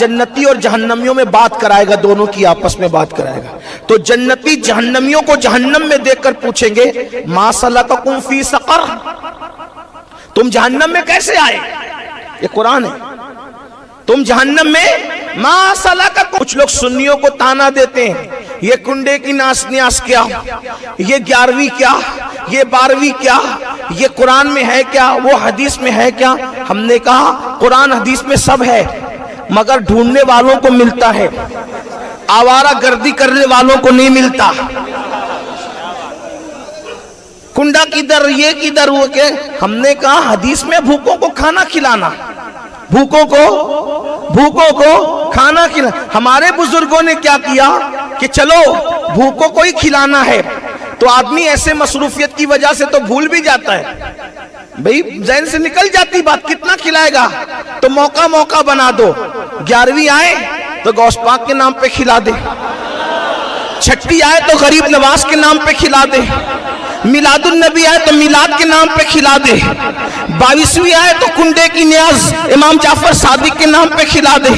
جنتی اور جہنمیوں میں بات کرائے گا، دونوں کی آپس میں بات کرائے گا. تو جنتی جہنمیوں کو جہنم میں دیکھ کر پوچھیں گے ما سلککم فی سقر، تم جہنم میں کیسے آئے؟ یہ قرآن ہے. تم جہنم میں ما سلککم. کچھ لوگ سنیوں کو تانا دیتے ہیں، یہ کنڈے کی ناس نیاس کیا، یہ 11ویں کیا، یہ 12ویں کیا، یہ قرآن میں ہے کیا، وہ حدیث میں ہے کیا. ہم نے کہا قرآن حدیث میں سب ہے، مگر ڈھونڈنے والوں کو ملتا ہے، آوارہ گردی کرنے والوں کو نہیں ملتا. کنڈا کدھر، یہ کدھر، وہ کہ ہم نے کہا حدیث میں بھوکوں کو کھانا کھلانا، بھوکوں کو کھانا کھلانا. ہمارے بزرگوں نے کیا کیا کہ چلو بھوکوں کو ہی کھلانا ہے. تو آدمی ایسے مصروفیت کی وجہ سے تو بھول بھی جاتا ہے، بھئی ذہن سے نکل جاتی بات، کتنا کھلائے گا. تو موقع بنا دو، 11ویں آئے تو غوث پاک کے نام پہ کھلا دے، چھٹی آئے تو غریب نواز کے نام پہ کھلا دے، میلاد النبی آئے تو میلاد کے نام پہ کھلا دے، 22ویں آئے تو کنڈے کی نیاز امام جعفر صادق کے نام پہ کھلا دے،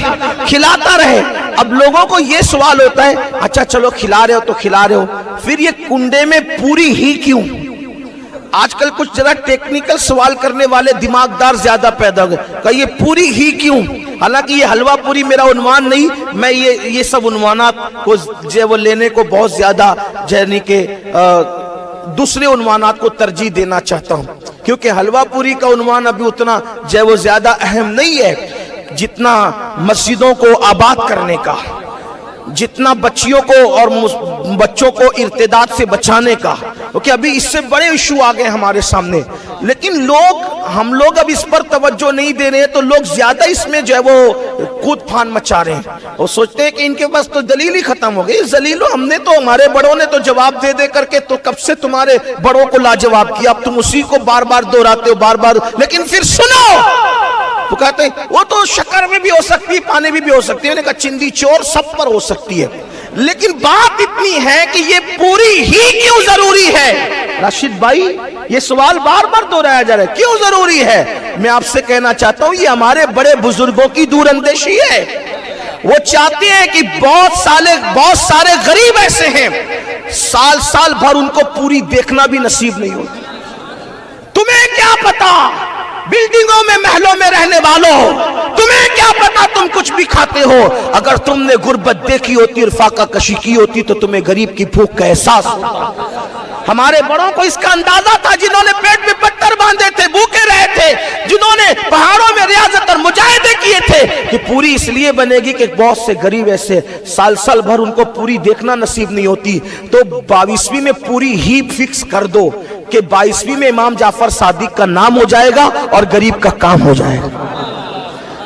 کھلاتا رہے. اب لوگوں کو یہ سوال ہوتا ہے اچھا چلو کھلا رہے ہو تو کھلا رہے ہو، پھر یہ کنڈے میں پوری ہی کیوں؟ آج کل کچھ ذرا ٹیکنیکل سوال کرنے والے دماغدار زیادہ پیدا ہو گئے کہ یہ پوری ہی کیوں؟ حالانکہ یہ حلوہ پوری میرا عنوان نہیں، میں یہ سب عنوانات کو وہ لینے کو بہت زیادہ یعنی کہ دوسرے عنوانات کو ترجیح دینا چاہتا ہوں، کیونکہ حلوہ پوری کا عنوان ابھی اتنا وہ زیادہ اہم نہیں ہے جتنا مسجدوں کو آباد کرنے کا، جتنا بچیوں کو اور بچوں کو ارتداد سے بچانے کا، کیونکہ ابھی اس سے بڑے ایشو آ گئے ہمارے سامنے. لیکن ہم لوگ اب اس پر توجہ نہیں دے رہے ہیں، تو لوگ زیادہ اس میں وہ کود پھان مچا رہے ہیں اور سوچتے ہیں کہ ان کے پاس تو دلیل ہی ختم ہو گئی. ذلیلو، ہم نے تو، ہمارے بڑوں نے تو جواب دے دے کر کے تو کب سے تمہارے بڑوں کو لاجواب کیا، اب تم اسی کو بار بار دہراتے ہو بار بار. لیکن پھر سنو، تو کہتے ہیں وہ تو شکر میں بھی ہو سکتی ہے، پانی بھی ہو سکتی ہے. انہوں نے کہا چندی چور سب پر ہو سکتی ہے، لیکن بات اتنی ہے کہ یہ پوری ہی کیوں ضروری ہے؟ راشد بھائی یہ سوال بار بار دہرایا جا رہا ہے، کیوں ضروری ہے؟ میں آپ سے کہنا چاہتا ہوں یہ ہمارے بڑے بزرگوں کی دور اندیشی ہے. وہ چاہتے ہیں کہ بہت سارے غریب ایسے ہیں سال بھر ان کو پوری دیکھنا بھی نصیب نہیں ہوتی. تمہیں کیا پتا بلڈنگوں میں محلوں میں رہنے والوں، تمہیں کیا پتا تم کچھ بھی کھاتے ہو. اگر تم نے غربت دیکھی ہوتی اور فاقہ کشی کی ہوتی تو تمہیں غریب کی بھوک کا احساس ہوتا. ہمارے بڑوں کو اس کا اندازہ تھا، جنہوں نے پیٹ میں پتھر باندھے تھے، بھوکے رہے تھے، جنہوں نے پہاڑوں میں ریاضت اور مجاہدے کیے تھے، کہ پوری اس لیے بنے گی کہ بہت سے غریب ایسے سال بھر ان کو پوری دیکھنا نصیب نہیں ہوتی. تو 22ویں میں پوری ہی فکس کر دو کہ 22ویں میں امام جعفر صادق کا نام ہو جائے گا اور غریب کا کام ہو جائے گا.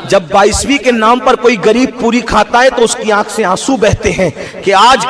جب 22ویں کے نام پر کوئی غریب پوری کھاتا ہے تو اس کی آنکھ سے آنسو بہتے ہیں کہ آج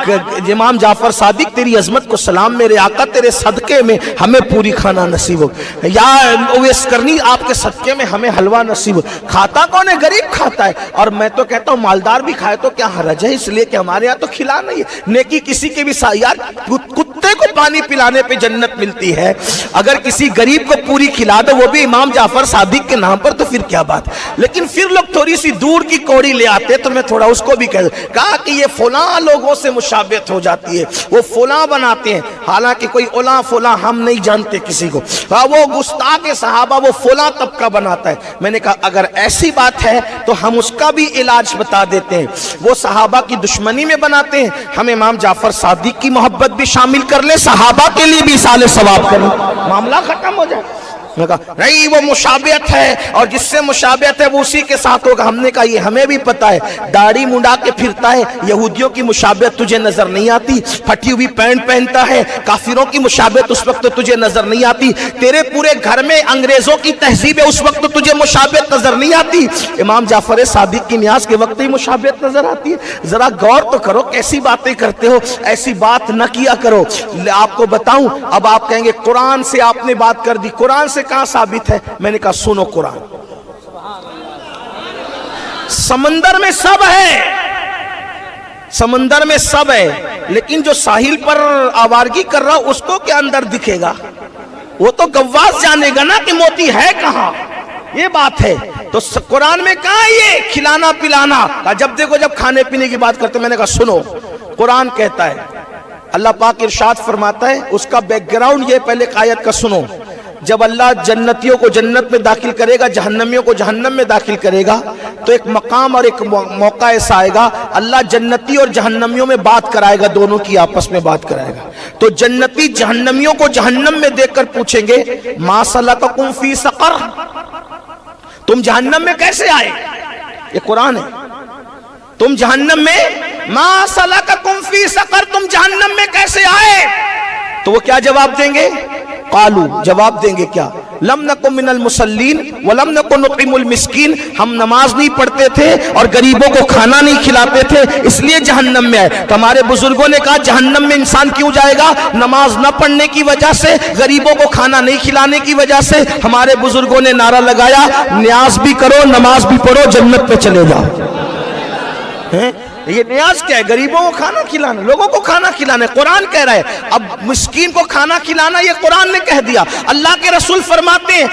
امام جعفر صادق تیری عظمت کو سلام، میرے آقا تیرے صدقے میں ہمیں پوری کھانا نصیب ہو، یا اویس کرنی آپ کے صدقے میں ہمیں حلوہ نصیب ہو. کھاتا کون ہے؟ غریب کھاتا ہے. اور میں تو کہتا ہوں مالدار بھی کھائے تو کیا حرج ہے، اس لیے کہ ہمارے یہاں تو کھلا نہیں ہے. نیکی کسی کے بھی یار کتے کو پانی پلانے پہ جنت ملتی ہے، اگر کسی غریب کو پوری کھلا دو وہ بھی امام جعفر صادق کے نام پر، تو پھر کیا بات. لیکن پھر لوگ تھوڑی سی دور کی کوڑی لے آتے، تو میں تھوڑا اس کو بھی کہا کہ یہ فلاں لوگوں سے مشابہت ہو جاتی ہے، وہ فلاں بناتے ہیں، حالانکہ کوئی اولا فلاں ہم نہیں جانتے کسی کو. وہ گستاخ صحابہ وہ فلاں طبقہ بناتا ہے. میں نے کہا اگر ایسی بات ہے تو ہم اس کا بھی علاج بتا دیتے ہیں. وہ صحابہ کی دشمنی میں بناتے ہیں، ہم امام جعفر صادق کی محبت بھی شامل کر لیں، صحابہ کے لیے بھی اصال ثواب کریں، معاملہ ختم ہو جائے. نہیں وہ مشابہت ہے، اور جس سے مشابہت ہے وہ اسی کے ساتھ ہوگا. ہم نے کہا یہ ہمیں بھی پتا ہے، داڑھی منڈا کے پھرتا ہے، یہودیوں کی مشابہت تجھے نظر نہیں آتی، پھٹی ہوئی پینٹ پہنتا ہے، کافروں کی مشابہت اس وقت تجھے نظر نہیں آتی، تیرے پورے گھر میں انگریزوں کی تہذیب ہے اس وقت تجھے مشابہت نظر نہیں آتی، امام جعفر صادق کی نیاز کے وقت ہی مشابہت نظر آتی ہے. ذرا غور تو کرو کیسی باتیں کرتے ہو، ایسی بات نہ کیا کرو. آپ کو بتاؤں، اب آپ کہیں گے قرآن سے آپ نے بات کر دی، قرآن سے کہاں ثابت ہے؟ میں نے کہا سنو قرآن. سمندر میں سب ہے، سمندر میں سب ہے، لیکن جو ساحل پر آوارگی کر رہا اس کو کیا اندر دکھے گا؟ وہ تو گواس جانے گا نا کہ موتی ہے کہاں. یہ بات ہے. تو قرآن میں کہا یہ کھلانا پلانا. جب دیکھو جب کھانے پینے کی بات کرتے میں نے کہا سنو, قرآن کہتا ہے, اللہ پاک ارشاد فرماتا ہے, اس کا بیک گراؤنڈ یہ پہلے آیت کا سنو. جب اللہ جنتیوں کو جنت میں داخل کرے گا, جہنمیوں کو جہنم میں داخل کرے گا, تو ایک مقام اور ایک موقع ایسا آئے گا, اللہ جنتی اور جہنمیوں میں بات کرائے گا, دونوں کی آپس میں بات کرائے گا. تو جنتی جہنمیوں کو جہنم میں دیکھ کر پوچھیں گے ما سلککم فی سقر, تم جہنم میں کیسے آئے؟ یہ قرآن ہے. تم جہنم میں, ما سلککم فی سقر, تم جہنم میں کیسے آئے؟ تو وہ کیا جواب دیں گے؟ قالو, جواب دیں گے کیا؟ لم نکن من المصلین ولم نکن نطعم المسکین, ہم نماز نہیں پڑھتے تھے اور غریبوں کو کھانا نہیں کھلاتے تھے, اس لیے جہنم میں آئے. تو ہمارے بزرگوں نے کہا جہنم میں انسان کیوں جائے گا؟ نماز نہ پڑھنے کی وجہ سے, غریبوں کو کھانا نہیں کھلانے کی وجہ سے. ہمارے بزرگوں نے نعرہ لگایا نیاز بھی کرو نماز بھی پڑھو جنت پہ چلے جاؤ. یہ نیاز کیا ہے؟ غریبوں کو کھانا کھلانا, لوگوں کو کھانا کھلانا. قرآن کہہ رہا ہے اب مسکین کو کھانا کھلانا, یہ قرآن نے کہہ دیا. اللہ کے رسول فرماتے ہیں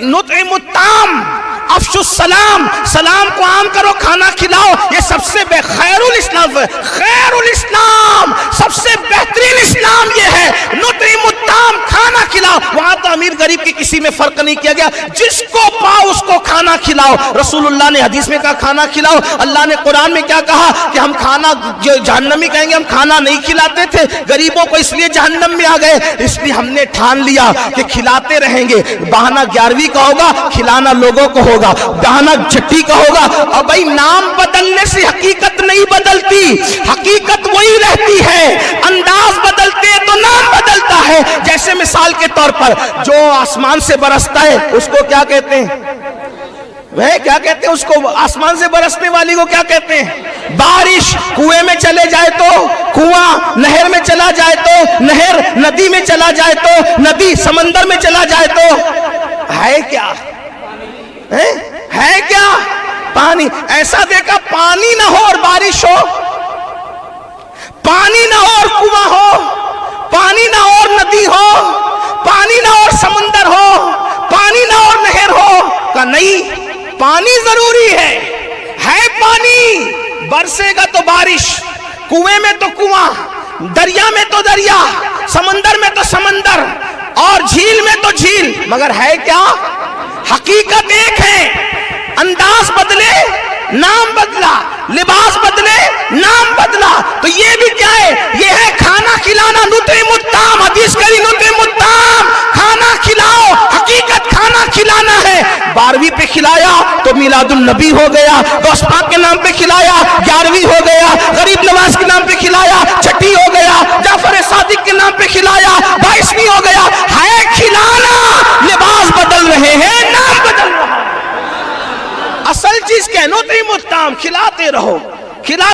نطعم الطعام افشوا السلام, سلام کو عام کرو, کھانا کھلاؤ. یہ سب سے خیر الاسلام, خیر الاسلام, سب سے بہترین اسلام یہ ہے. نطعم الطعام, کھانا کھلاؤ. وہاں تو امیر غریب کی کسی میں فرق نہیں کیا گیا, جس کو پاؤ اس کو کھانا کھلاؤ. رسول اللہ نے حدیث میں کہا کھانا کھلاؤ. اللہ نے قرآن میں کیا کہا کہ ہم کھانا, جو جہنمی کہیں گے ہم کھانا نہیں کھلاتے تھے غریبوں کو, اس لیے جہنم میں آ گئے. اس لیے ہم نے ٹھان لیا کہ کھلاتے رہیں گے. بہانہ 11ویں کا ہوگا, کھلانا لوگوں کو ہوگا. بہانہ چھٹی کا ہوگا. اور بھائی نام بدلنے سے حقیقت نہیں بدلتی, حقیقت وہی رہتی ہے. انداز بدلتے تو نام بدلتا ہے. جیسے مثال کے طور پر جو آسمان سے برستا ہے اس کو کیا کہتے ہیں؟ وہ کیا کہتے ہیں اس کو؟ آسمان سے برسنے والی کو کیا کہتے ہیں؟ بارش. کنویں میں چلے جائے تو کنواں, نہر میں چلا جائے تو نہر, ندی میں چلا جائے تو ندی, سمندر میں چلا جائے تو ہے کیا؟ ہے کیا؟ پانی. ایسا دیکھا پانی نہ ہو اور بارش ہو, پانی نہ ہو اور کنواں ہو, پانی نہ ہو اور ندی ہو, پانی نہ ہو اور سمندر ہو, پانی نہ ہو اور نہر ہو. کہ نہیں, پانی ضروری ہے پانی. برسے گا تو بارش, کنویں میں تو کنواں, دریا میں تو دریا, سمندر میں تو سمندر, اور جھیل میں تو جھیل. مگر ہے کیا؟ حقیقت ایک ہے. انداز بدلے نام بدلا, لباس بدلے نام بدلا. تو یہ بھی کیا ہے؟ یہ ہے کھانا کھلانا. نطعم الطعام, حدیث کری نطعم الطعام, کھانا کھلاؤ. حقیقت کھانا کھلانا ہے. 12ویں پہ کھلایا تو میلاد النبی ہو گیا, غوث پاک کے نام پہ کھلایا 11ویں ہو گیا, غریب نواز کے نام پہ کھلایا 6ٹھی ہو گیا, جعفر صادق کے نام پہ کھلایا 22ویں ہو گیا. ہے کھلانا, لباس بدل رہے ہیں, نام بدل رہا ہے. اصل چیز کیا ہے؟ نطعم الطعام, کھلاتے رہو.